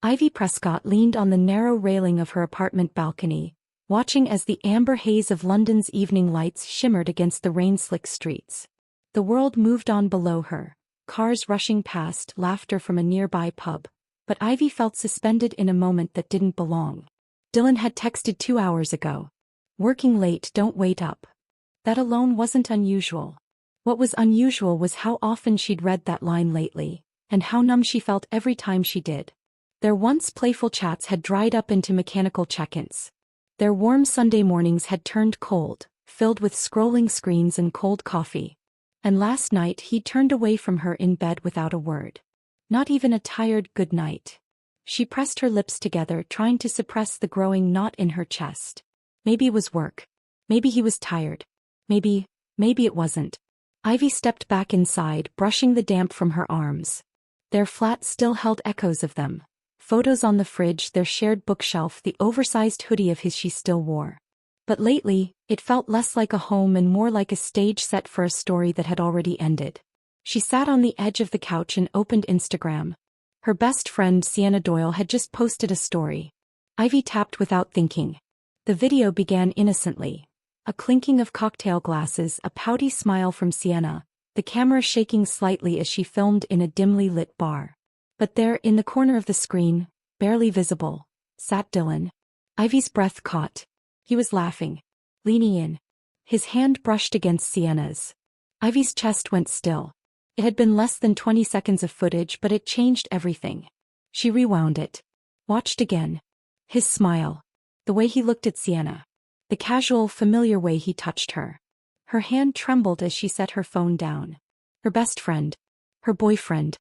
Ivy Prescott leaned on the narrow railing of her apartment balcony, watching as the amber haze of London's evening lights shimmered against the rain-slick streets. The world moved on below her, cars rushing past, laughter from a nearby pub, but Ivy felt suspended in a moment that didn't belong. Dylan had texted 2 hours ago. "Working late, don't wait up." That alone wasn't unusual. What was unusual was how often she'd read that line lately, and how numb she felt every time she did. Their once playful chats had dried up into mechanical check-ins. Their warm Sunday mornings had turned cold, filled with scrolling screens and cold coffee. And last night he turned away from her in bed without a word. Not even a tired good night. She pressed her lips together, trying to suppress the growing knot in her chest. Maybe it was work. Maybe he was tired. Maybe it wasn't. Ivy stepped back inside, brushing the damp from her arms. Their flat still held echoes of them. Photos on the fridge, their shared bookshelf, the oversized hoodie of his she still wore. But lately, it felt less like a home and more like a stage set for a story that had already ended. She sat on the edge of the couch and opened Instagram. Her best friend Sienna Doyle had just posted a story. Ivy tapped without thinking. The video began innocently. A clinking of cocktail glasses, a pouty smile from Sienna, the camera shaking slightly as she filmed in a dimly lit bar. But there, in the corner of the screen, barely visible, sat Dylan. Ivy's breath caught. He was laughing. Leaning in. His hand brushed against Sienna's. Ivy's chest went still. It had been less than 20 seconds of footage, but it changed everything. She rewound it. Watched again. His smile. The way he looked at Sienna. The casual, familiar way he touched her. Her hand trembled as she set her phone down. Her best friend. Her boyfriend.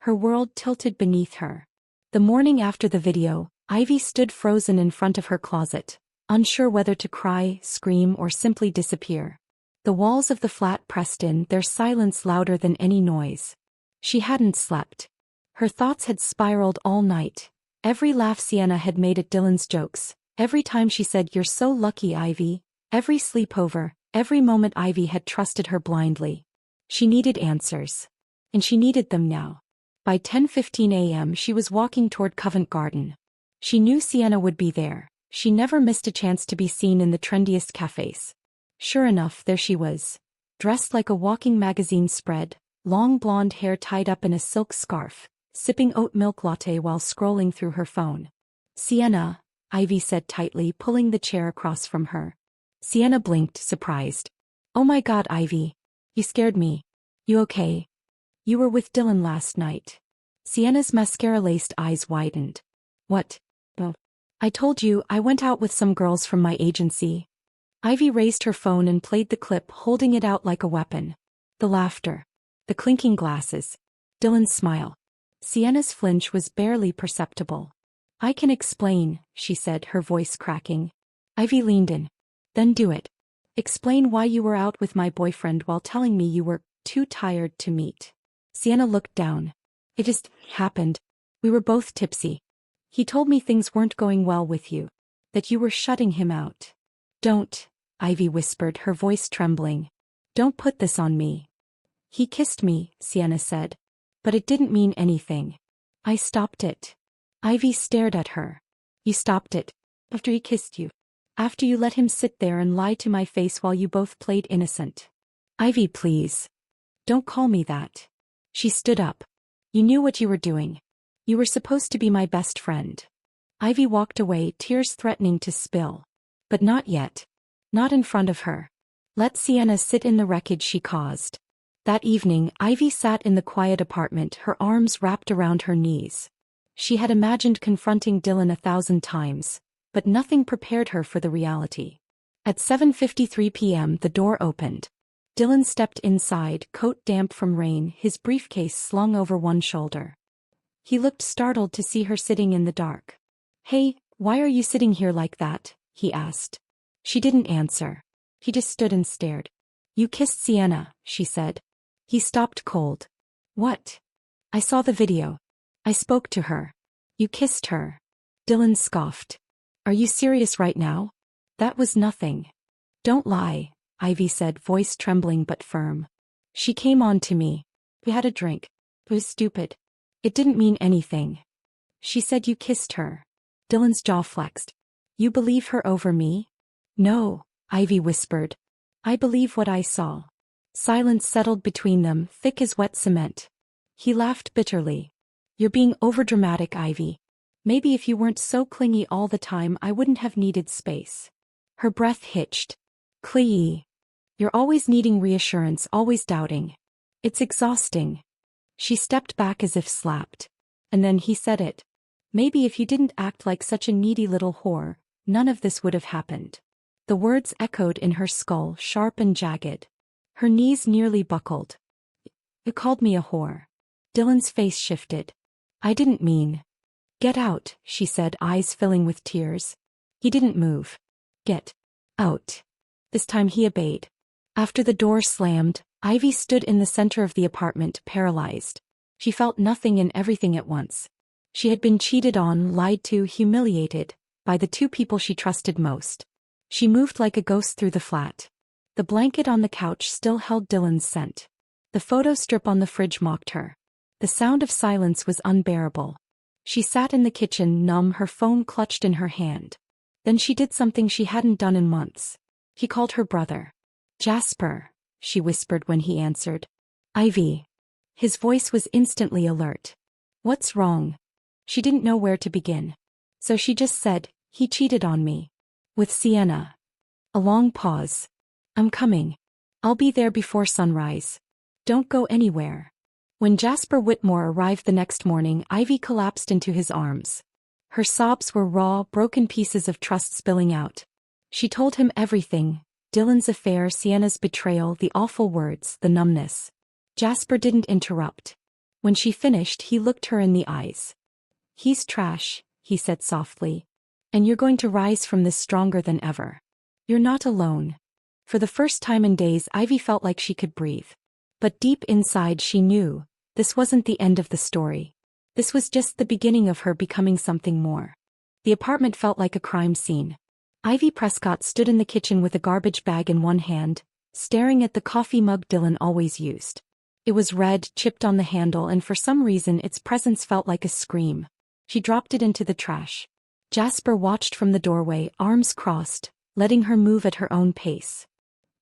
Her world tilted beneath her. The morning after the video, Ivy stood frozen in front of her closet, unsure whether to cry, scream, or simply disappear. The walls of the flat pressed in, their silence louder than any noise. She hadn't slept. Her thoughts had spiraled all night. Every laugh Sienna had made at Dylan's jokes, every time she said, "You're so lucky, Ivy," every sleepover, every moment Ivy had trusted her blindly. She needed answers. And she needed them now. By 10:15 a.m. she was walking toward Covent Garden. She knew Sienna would be there. She never missed a chance to be seen in the trendiest cafes. Sure enough, there she was. Dressed like a walking magazine spread, long blonde hair tied up in a silk scarf, sipping oat milk latte while scrolling through her phone. "Sienna," Ivy said tightly, pulling the chair across from her. Sienna blinked, surprised. "Oh my God, Ivy. You scared me. You okay? You were with Dylan last night." Sienna's mascara-laced eyes widened. "What? Oh. I told you, I went out with some girls from my agency." Ivy raised her phone and played the clip, holding it out like a weapon. The laughter. The clinking glasses. Dylan's smile. Sienna's flinch was barely perceptible. "I can explain," she said, her voice cracking. Ivy leaned in. "Then do it. Explain why you were out with my boyfriend while telling me you were too tired to meet." Sienna looked down. "It just happened. We were both tipsy. He told me things weren't going well with you. That you were shutting him out." "Don't," Ivy whispered, her voice trembling. "Don't put this on me." "He kissed me," Sienna said. "But it didn't mean anything. I stopped it." Ivy stared at her. "You stopped it? After he kissed you? After you let him sit there and lie to my face while you both played innocent?" "Ivy, please. Don't call me that." She stood up. "You knew what you were doing. You were supposed to be my best friend." Ivy walked away, tears threatening to spill. But not yet. Not in front of her. Let Sienna sit in the wreckage she caused. That evening, Ivy sat in the quiet apartment, her arms wrapped around her knees. She had imagined confronting Dylan 1,000 times, but nothing prepared her for the reality. At 7:53 p.m. the door opened. Dylan stepped inside, coat damp from rain, his briefcase slung over one shoulder. He looked startled to see her sitting in the dark. "Hey, why are you sitting here like that?" he asked. She didn't answer. He just stood and stared. "You kissed Sienna," she said. He stopped cold. "What?" "I saw the video. I spoke to her. You kissed her." Dylan scoffed. "Are you serious right now? That was nothing." "Don't lie," Ivy said, voice trembling but firm. "She came on to me. We had a drink. It was stupid. It didn't mean anything." She said you kissed her. Dylan's jaw flexed. You believe her over me? No, Ivy whispered. I believe what I saw. Silence settled between them, thick as wet cement. He laughed bitterly. You're being overdramatic, Ivy. Maybe if you weren't so clingy all the time I wouldn't have needed space. Her breath hitched. Clingy. You're always needing reassurance, always doubting. It's exhausting. She stepped back as if slapped. And then he said it. Maybe if you didn't act like such a needy little whore, none of this would have happened. The words echoed in her skull, sharp and jagged. Her knees nearly buckled. You called me a whore. Dylan's face shifted. I didn't mean. Get out, she said, eyes filling with tears. He didn't move. Get out. This time he obeyed. After the door slammed, Ivy stood in the center of the apartment, paralyzed. She felt nothing and everything at once. She had been cheated on, lied to, humiliated, by the two people she trusted most. She moved like a ghost through the flat. The blanket on the couch still held Dylan's scent. The photo strip on the fridge mocked her. The sound of silence was unbearable. She sat in the kitchen, numb, her phone clutched in her hand. Then she did something she hadn't done in months. He called her brother. Jasper, she whispered when he answered. Ivy. His voice was instantly alert. What's wrong? She didn't know where to begin. So she just said, he cheated on me. With Sienna. A long pause. I'm coming. I'll be there before sunrise. Don't go anywhere. When Jasper Whitmore arrived the next morning, Ivy collapsed into his arms. Her sobs were raw, broken pieces of trust spilling out. She told him everything. Dylan's affair, Sienna's betrayal, the awful words, the numbness. Jasper didn't interrupt. When she finished, he looked her in the eyes. He's trash, he said softly. And you're going to rise from this stronger than ever. You're not alone. For the first time in days, Ivy felt like she could breathe. But deep inside she knew, this wasn't the end of the story. This was just the beginning of her becoming something more. The apartment felt like a crime scene. Ivy Prescott stood in the kitchen with a garbage bag in one hand, staring at the coffee mug Dylan always used. It was red, chipped on the handle, and for some reason its presence felt like a scream. She dropped it into the trash. Jasper watched from the doorway, arms crossed, letting her move at her own pace.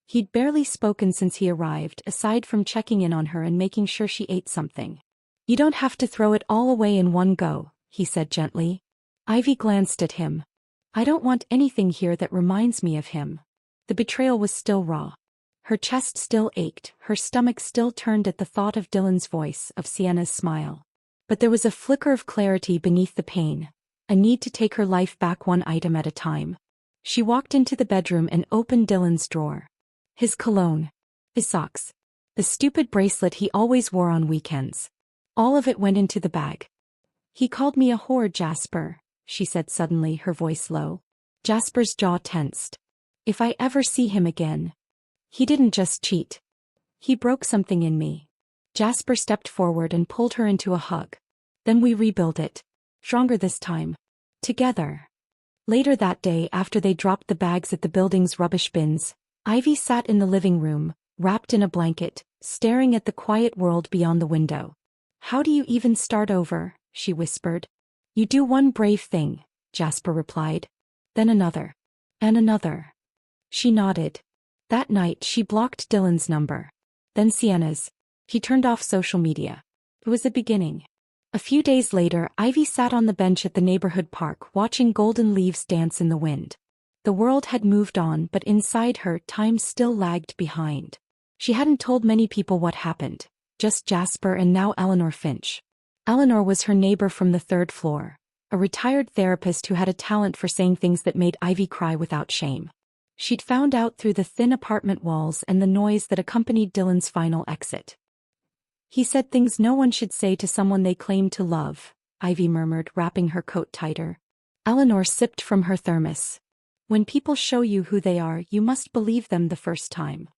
He'd barely spoken since he arrived, aside from checking in on her and making sure she ate something. You don't have to throw it all away in one go, he said gently. Ivy glanced at him. I don't want anything here that reminds me of him. The betrayal was still raw. Her chest still ached, her stomach still turned at the thought of Dylan's voice, of Sienna's smile. But there was a flicker of clarity beneath the pain, a need to take her life back one item at a time. She walked into the bedroom and opened Dylan's drawer. His cologne. His socks. The stupid bracelet he always wore on weekends. All of it went into the bag. He called me a whore, Jasper, she said suddenly, her voice low. Jasper's jaw tensed. If I ever see him again. He didn't just cheat. He broke something in me. Jasper stepped forward and pulled her into a hug. Then we rebuilt it. Stronger this time. Together. Later that day, after they dropped the bags at the building's rubbish bins, Ivy sat in the living room, wrapped in a blanket, staring at the quiet world beyond the window. How do you even start over? She whispered. You do one brave thing, Jasper replied. Then another. And another. She nodded. That night she blocked Dylan's number. Then Sienna's. He turned off social media. It was a beginning. A few days later, Ivy sat on the bench at the neighborhood park, watching golden leaves dance in the wind. The world had moved on, but inside her, time still lagged behind. She hadn't told many people what happened, just Jasper and now Eleanor Finch. Eleanor was her neighbor from the third floor, a retired therapist who had a talent for saying things that made Ivy cry without shame. She'd found out through the thin apartment walls and the noise that accompanied Dylan's final exit. He said things no one should say to someone they claimed to love, Ivy murmured, wrapping her coat tighter. Eleanor sipped from her thermos. When people show you who they are, you must believe them the first time.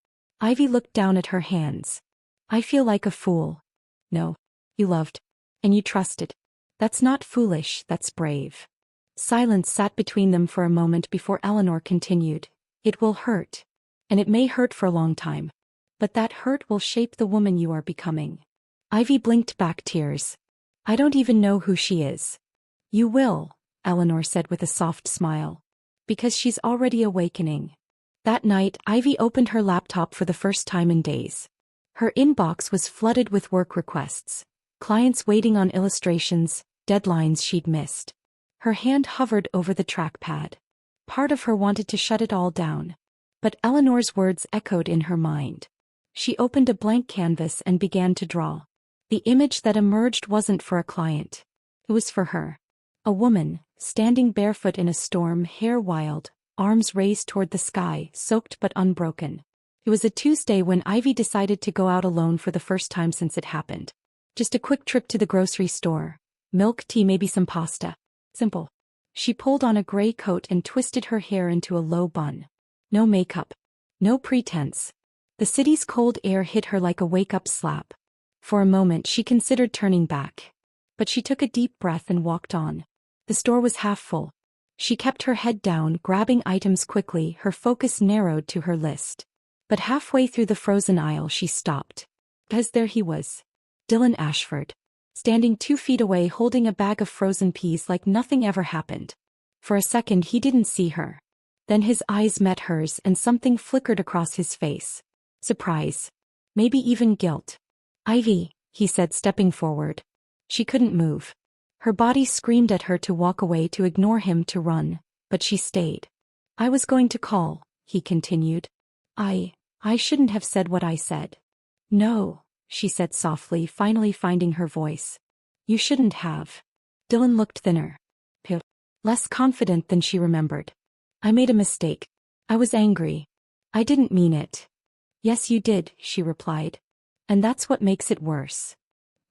Ivy looked down at her hands. I feel like a fool. No. You loved. And you trusted. That's not foolish, that's brave. Silence sat between them for a moment before Eleanor continued. It will hurt. And it may hurt for a long time. But that hurt will shape the woman you are becoming. Ivy blinked back tears. I don't even know who she is. You will, Eleanor said with a soft smile. Because she's already awakening. That night, Ivy opened her laptop for the first time in days. Her inbox was flooded with work requests, clients waiting on illustrations, deadlines she'd missed. Her hand hovered over the trackpad. Part of her wanted to shut it all down. But Eleanor's words echoed in her mind. She opened a blank canvas and began to draw. The image that emerged wasn't for a client. It was for her. A woman, standing barefoot in a storm, hair wild, arms raised toward the sky, soaked but unbroken. It was a Tuesday when Ivy decided to go out alone for the first time since it happened. Just a quick trip to the grocery store. Milk, tea, maybe some pasta. Simple. She pulled on a gray coat and twisted her hair into a low bun. No makeup. No pretense. The city's cold air hit her like a wake-up slap. For a moment she considered turning back. But she took a deep breath and walked on. The store was half full. She kept her head down, grabbing items quickly, her focus narrowed to her list. But halfway through the frozen aisle she stopped. Because there he was. Dylan Ashford. Standing 2 feet away holding a bag of frozen peas like nothing ever happened. For a second he didn't see her. Then his eyes met hers and something flickered across his face. Surprise. Maybe even guilt. Ivy, he said, stepping forward. She couldn't move. Her body screamed at her to walk away, to ignore him, to run, but she stayed. I was going to call, he continued. I shouldn't have said what I said. No, she said softly, finally finding her voice. You shouldn't have. Dylan looked thinner. Less confident than she remembered. I made a mistake. I was angry. I didn't mean it. Yes, you did, she replied. And that's what makes it worse.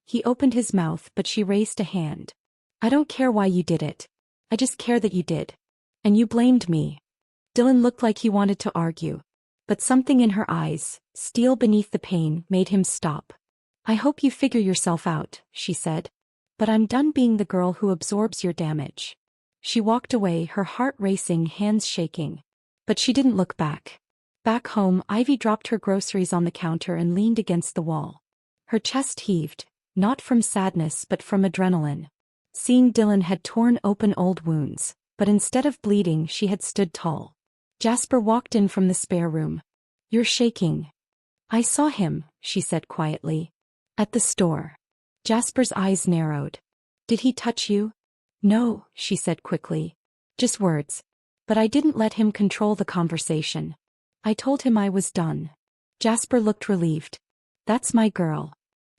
He opened his mouth, but she raised a hand. I don't care why you did it. I just care that you did. And you blamed me. Dylan looked like he wanted to argue. But something in her eyes, steel beneath the pain, made him stop. I hope you figure yourself out, she said. But I'm done being the girl who absorbs your damage. She walked away, her heart racing, hands shaking. But she didn't look back. Back home, Ivy dropped her groceries on the counter and leaned against the wall. Her chest heaved, not from sadness but from adrenaline. Seeing Dylan had torn open old wounds, but instead of bleeding she had stood tall. Jasper walked in from the spare room. You're shaking. I saw him, she said quietly. At the store. Jasper's eyes narrowed. Did he touch you? No, she said quickly. Just words. But I didn't let him control the conversation. I told him I was done. Jasper looked relieved. That's my girl.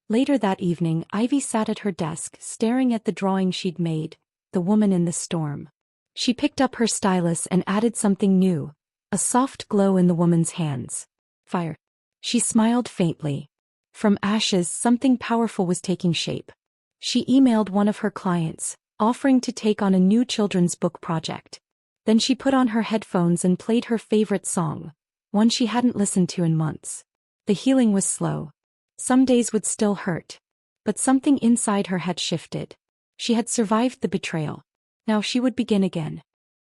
Later that evening, Ivy sat at her desk, staring at the drawing she'd made, the woman in the storm. She picked up her stylus and added something new, a soft glow in the woman's hands. Fire. She smiled faintly. From ashes, something powerful was taking shape. She emailed one of her clients, offering to take on a new children's book project. Then she put on her headphones and played her favorite song, one she hadn't listened to in months. The healing was slow. Some days would still hurt. But something inside her had shifted. She had survived the betrayal. Now she would begin again.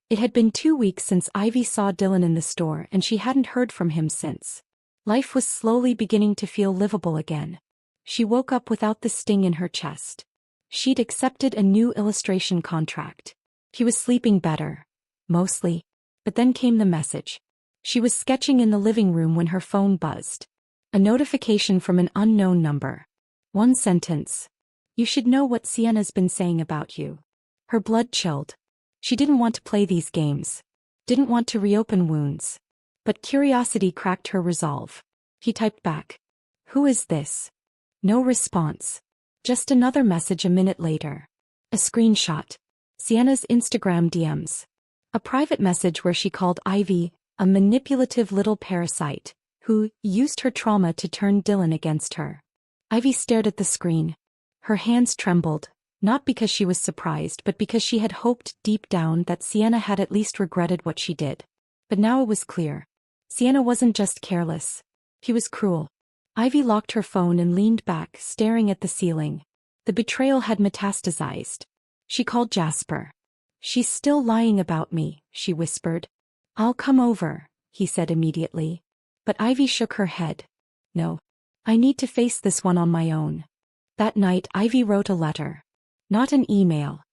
It had been 2 weeks since Ivy saw Dylan in the store and she hadn't heard from him since. Life was slowly beginning to feel livable again. She woke up without the sting in her chest. She'd accepted a new illustration contract. He was sleeping better. Mostly. But then came the message. She was sketching in the living room when her phone buzzed. A notification from an unknown number. One sentence. You should know what Sienna's been saying about you. Her blood chilled. She didn't want to play these games. Didn't want to reopen wounds. But curiosity cracked her resolve. He typed back. Who is this? No response. Just another message a minute later. A screenshot. Sienna's Instagram DMs. A private message where she called Ivy a manipulative little parasite who used her trauma to turn Dylan against her. Ivy stared at the screen. Her hands trembled, not because she was surprised but because she had hoped deep down that Sienna had at least regretted what she did. But now it was clear. Sienna wasn't just careless. He was cruel. Ivy locked her phone and leaned back, staring at the ceiling. The betrayal had metastasized. She called Jasper. She's still lying about me, she whispered. I'll come over, he said immediately. But Ivy shook her head. No. I need to face this one on my own. That night Ivy wrote a letter. Not an email.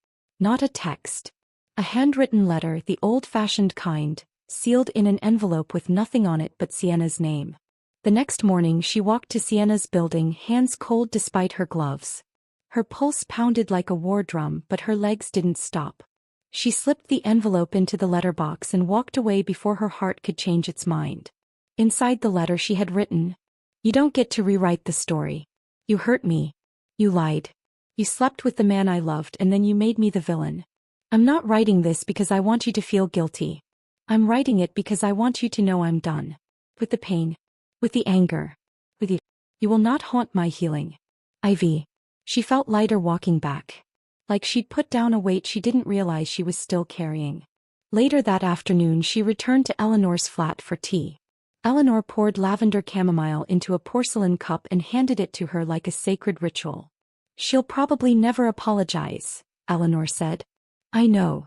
Not a text. A handwritten letter, the old-fashioned kind, sealed in an envelope with nothing on it but Sienna's name. The next morning she walked to Sienna's building, hands cold despite her gloves. Her pulse pounded like a war drum, but her legs didn't stop. She slipped the envelope into the letterbox and walked away before her heart could change its mind. Inside the letter she had written, "You don't get to rewrite the story. You hurt me. You lied. You slept with the man I loved and then you made me the villain. I'm not writing this because I want you to feel guilty. I'm writing it because I want you to know I'm done. With the pain. With the anger. With you. You will not haunt my healing. Ivy." She felt lighter walking back. Like she'd put down a weight she didn't realize she was still carrying. Later that afternoon she returned to Eleanor's flat for tea. Eleanor poured lavender chamomile into a porcelain cup and handed it to her like a sacred ritual. "She'll probably never apologize," Eleanor said. "I know.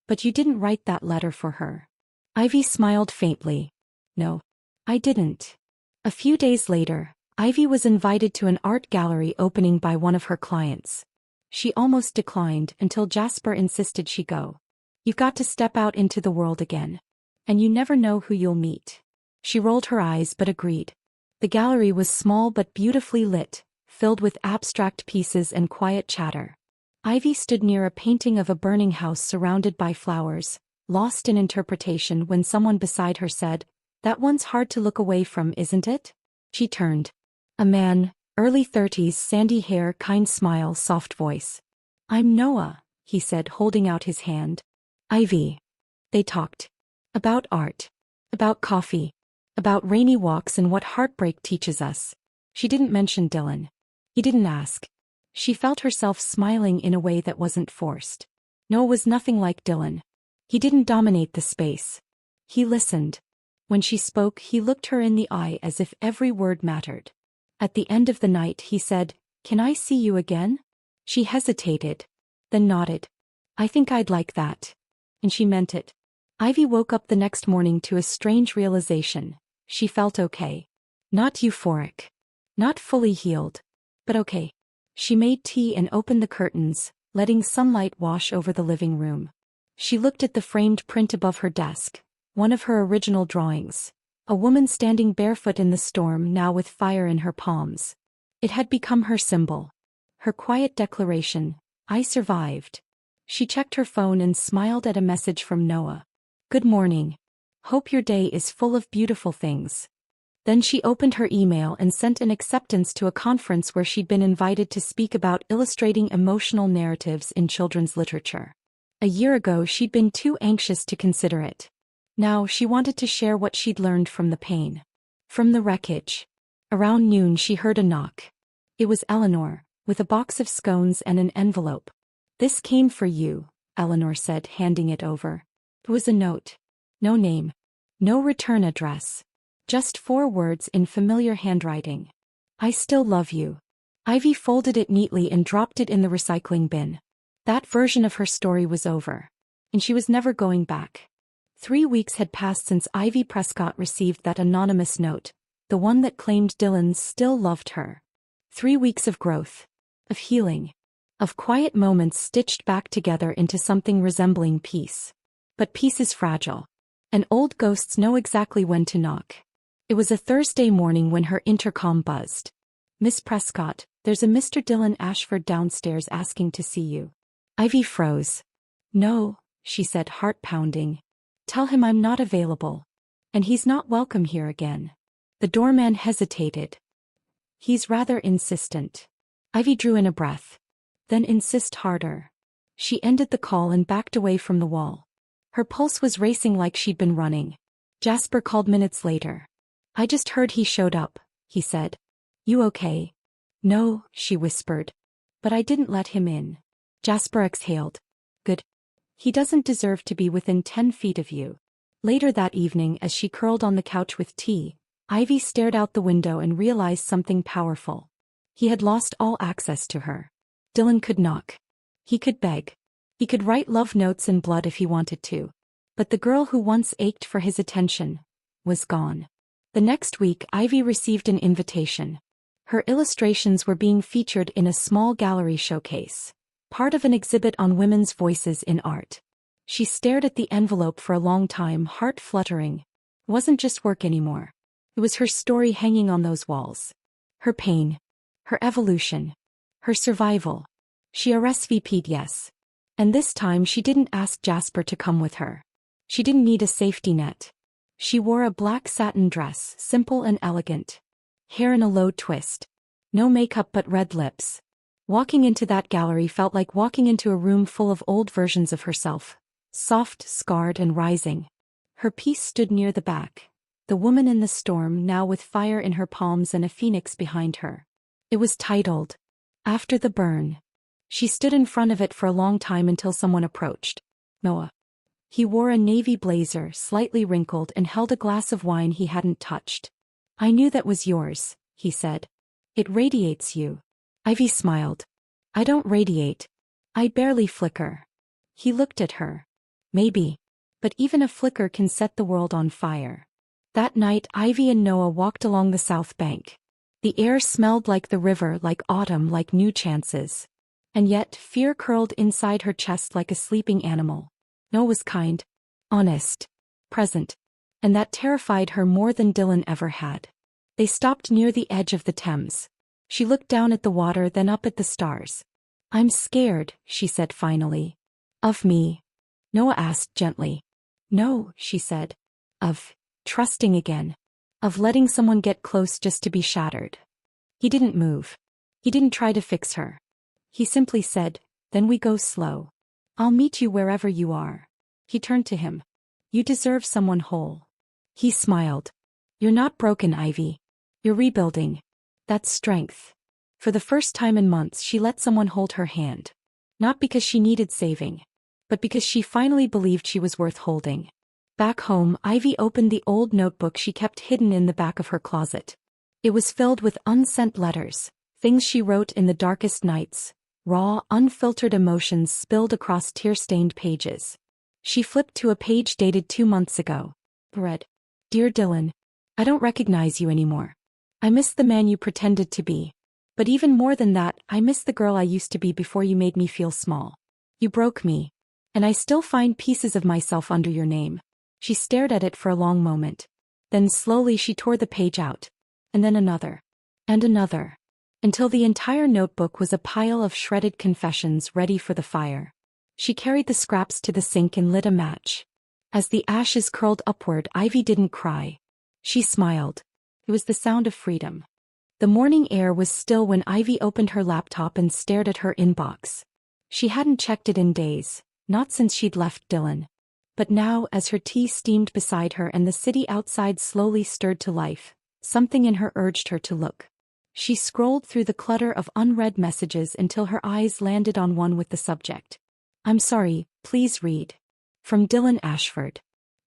But you didn't write that letter for her." Ivy smiled faintly. "No. I didn't." A few days later, Ivy was invited to an art gallery opening by one of her clients. She almost declined until Jasper insisted she go. "You've got to step out into the world again. And you never know who you'll meet." She rolled her eyes but agreed. The gallery was small but beautifully lit, filled with abstract pieces and quiet chatter. Ivy stood near a painting of a burning house surrounded by flowers, lost in interpretation when someone beside her said, "That one's hard to look away from, isn't it?" She turned. A man, early 30s, sandy hair, kind smile, soft voice. "I'm Noah," he said, holding out his hand. "Ivy." They talked. About art. About coffee. About rainy walks and what heartbreak teaches us. She didn't mention Dylan. He didn't ask. She felt herself smiling in a way that wasn't forced. Noah was nothing like Dylan. He didn't dominate the space. He listened. When she spoke, he looked her in the eye as if every word mattered. At the end of the night he said, "Can I see you again?" She hesitated, then nodded. "I think I'd like that." And she meant it. Ivy woke up the next morning to a strange realization. She felt okay. Not euphoric. Not fully healed. But okay. She made tea and opened the curtains, letting sunlight wash over the living room. She looked at the framed print above her desk, one of her original drawings. A woman standing barefoot in the storm, now with fire in her palms. It had become her symbol. Her quiet declaration, "I survived." She checked her phone and smiled at a message from Noah. "Good morning. Hope your day is full of beautiful things." Then she opened her email and sent an acceptance to a conference where she'd been invited to speak about illustrating emotional narratives in children's literature. A year ago she'd been too anxious to consider it. Now she wanted to share what she'd learned from the pain. From the wreckage. Around noon she heard a knock. It was Eleanor, with a box of scones and an envelope. "This came for you," Eleanor said, handing it over. It was a note. No name. No return address. Just 4 words in familiar handwriting. "I still love you." Ivy folded it neatly and dropped it in the recycling bin. That version of her story was over. And she was never going back. 3 weeks had passed since Ivy Prescott received that anonymous note, the one that claimed Dylan still loved her. 3 weeks of growth. Of healing. Of quiet moments stitched back together into something resembling peace. But peace is fragile. And old ghosts know exactly when to knock. It was a Thursday morning when her intercom buzzed. "Miss Prescott, there's a Mr. Dylan Ashford downstairs asking to see you." Ivy froze. "No," she said, heart pounding. "Tell him I'm not available. And he's not welcome here again." The doorman hesitated. "He's rather insistent." Ivy drew in a breath. "Then insist harder." She ended the call and backed away from the wall. Her pulse was racing like she'd been running. Jasper called minutes later. "I just heard he showed up," he said. "You okay?" "No," she whispered. "But I didn't let him in." Jasper exhaled. "Good. He doesn't deserve to be within 10 feet of you." Later that evening, as she curled on the couch with tea, Ivy stared out the window and realized something powerful. He had lost all access to her. Dylan could knock. He could beg. He could write love notes in blood if he wanted to. But the girl who once ached for his attention was gone. The next week, Ivy received an invitation. Her illustrations were being featured in a small gallery showcase. part of an exhibit on women's voices in art. She stared at the envelope for a long time, heart fluttering. It wasn't just work anymore. It was her story hanging on those walls. Her pain. Her evolution. Her survival. She RSVP'd yes. And this time she didn't ask Jasper to come with her. She didn't need a safety net. She wore a black satin dress, simple and elegant. Hair in a low twist. No makeup but red lips. Walking into that gallery felt like walking into a room full of old versions of herself. Soft, scarred and rising. Her piece stood near the back. The woman in the storm, now with fire in her palms and a phoenix behind her. It was titled, After the Burn. She stood in front of it for a long time until someone approached. Noah. He wore a navy blazer, slightly wrinkled, and held a glass of wine he hadn't touched. I knew that was yours, he said. It radiates you. Ivy smiled. I don't radiate. I barely flicker. He looked at her. Maybe. But even a flicker can set the world on fire. That night Ivy and Noah walked along the south bank. The air smelled like the river, like autumn, like new chances. And yet fear curled inside her chest like a sleeping animal. Noah was kind, honest, present. And that terrified her more than Dylan ever had. They stopped near the edge of the Thames. She looked down at the water, then up at the stars. I'm scared, she said finally. Of me? Noah asked gently. No, she said. Of trusting again. Of letting someone get close just to be shattered. He didn't move. He didn't try to fix her. He simply said, then we go slow. I'll meet you wherever you are. He turned to him. You deserve someone whole. He smiled. You're not broken, Ivy. You're rebuilding. That's strength. For the first time in months she let someone hold her hand. Not because she needed saving. But because she finally believed she was worth holding. Back home, Ivy opened the old notebook she kept hidden in the back of her closet. It was filled with unsent letters, things she wrote in the darkest nights, raw, unfiltered emotions spilled across tear-stained pages. She flipped to a page dated 2 months ago. Read, Dear Dylan, I don't recognize you anymore. I miss the man you pretended to be. But even more than that, I miss the girl I used to be before you made me feel small. You broke me. And I still find pieces of myself under your name. She stared at it for a long moment. Then slowly she tore the page out. And then another. And another. Until the entire notebook was a pile of shredded confessions ready for the fire. She carried the scraps to the sink and lit a match. As the ashes curled upward, Ivy didn't cry. She smiled. It was the sound of freedom. The morning air was still when Ivy opened her laptop and stared at her inbox. She hadn't checked it in days, not since she'd left Dylan. But now, as her tea steamed beside her and the city outside slowly stirred to life, something in her urged her to look. She scrolled through the clutter of unread messages until her eyes landed on one with the subject. I'm sorry, please read. From Dylan Ashford.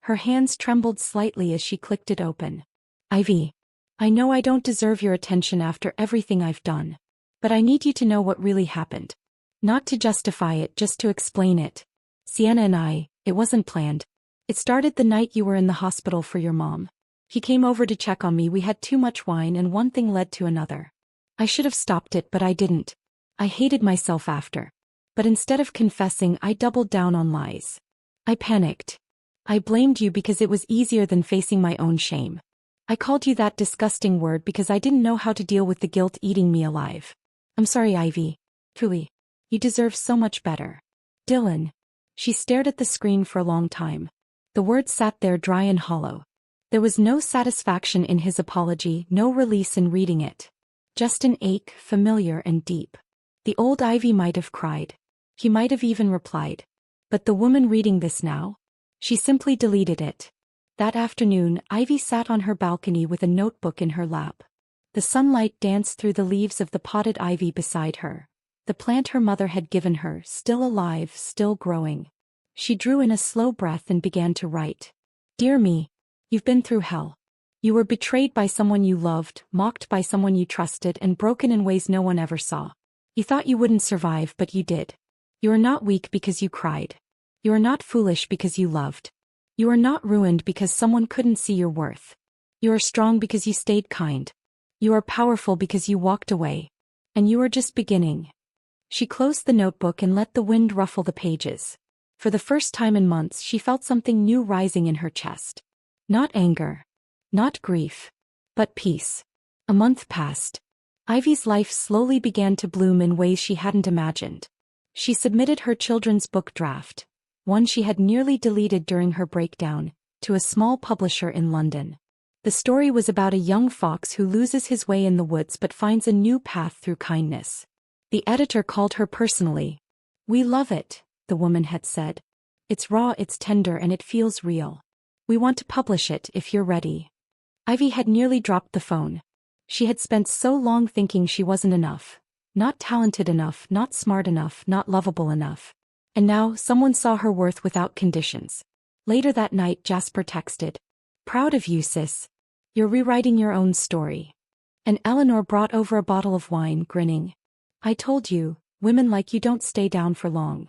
Her hands trembled slightly as she clicked it open. Ivy. I know I don't deserve your attention after everything I've done. But I need you to know what really happened. Not to justify it, just to explain it. Sienna and I, it wasn't planned. It started the night you were in the hospital for your mom. He came over to check on me, we had too much wine and one thing led to another. I should have stopped it, but I didn't. I hated myself after. But instead of confessing, I doubled down on lies. I panicked. I blamed you because it was easier than facing my own shame. I called you that disgusting word because I didn't know how to deal with the guilt eating me alive. I'm sorry, Ivy. Truly. You deserve so much better. Dylan. She stared at the screen for a long time. The words sat there dry and hollow. There was no satisfaction in his apology, no release in reading it. Just an ache, familiar and deep. The old Ivy might have cried. He might have even replied. But the woman reading this now? She simply deleted it. That afternoon, Ivy sat on her balcony with a notebook in her lap. The sunlight danced through the leaves of the potted ivy beside her. The plant her mother had given her, still alive, still growing. She drew in a slow breath and began to write. Dear me, you've been through hell. You were betrayed by someone you loved, mocked by someone you trusted, and broken in ways no one ever saw. You thought you wouldn't survive, but you did. You are not weak because you cried. You are not foolish because you loved. You are not ruined because someone couldn't see your worth. You are strong because you stayed kind. You are powerful because you walked away. And you are just beginning. She closed the notebook and let the wind ruffle the pages. For the first time in months she felt something new rising in her chest. Not anger. Not grief. But peace. A month passed. Ivy's life slowly began to bloom in ways she hadn't imagined. She submitted her children's book draft, one she had nearly deleted during her breakdown, to a small publisher in London. The story was about a young fox who loses his way in the woods but finds a new path through kindness. The editor called her personally. "We love it," the woman had said. "It's raw, it's tender, and it feels real. We want to publish it if you're ready." Ivy had nearly dropped the phone. She had spent so long thinking she wasn't enough. Not talented enough, not smart enough, not lovable enough. And now someone saw her worth without conditions. Later that night Jasper texted, "Proud of you, sis. You're rewriting your own story." And Eleanor brought over a bottle of wine, grinning. "I told you, women like you don't stay down for long."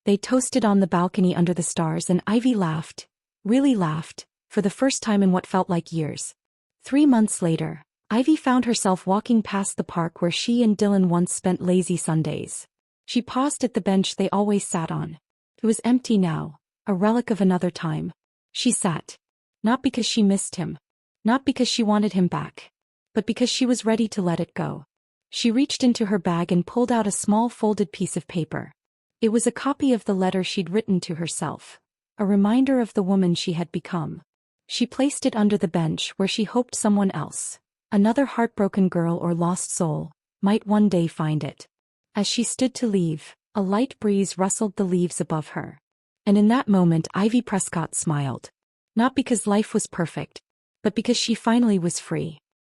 They toasted on the balcony under the stars and Ivy laughed, really laughed, for the first time in what felt like years. 3 months later, Ivy found herself walking past the park where she and Dylan once spent lazy Sundays. She paused at the bench they always sat on. It was empty now, a relic of another time. She sat. Not because she missed him. Not because she wanted him back. But because she was ready to let it go. She reached into her bag and pulled out a small folded piece of paper. It was a copy of the letter she'd written to herself. A reminder of the woman she had become. She placed it under the bench where she hoped someone else, another heartbroken girl or lost soul, might one day find it. As she stood to leave, a light breeze rustled the leaves above her. And in that moment Ivy Prescott smiled. Not because life was perfect, but because she finally was free.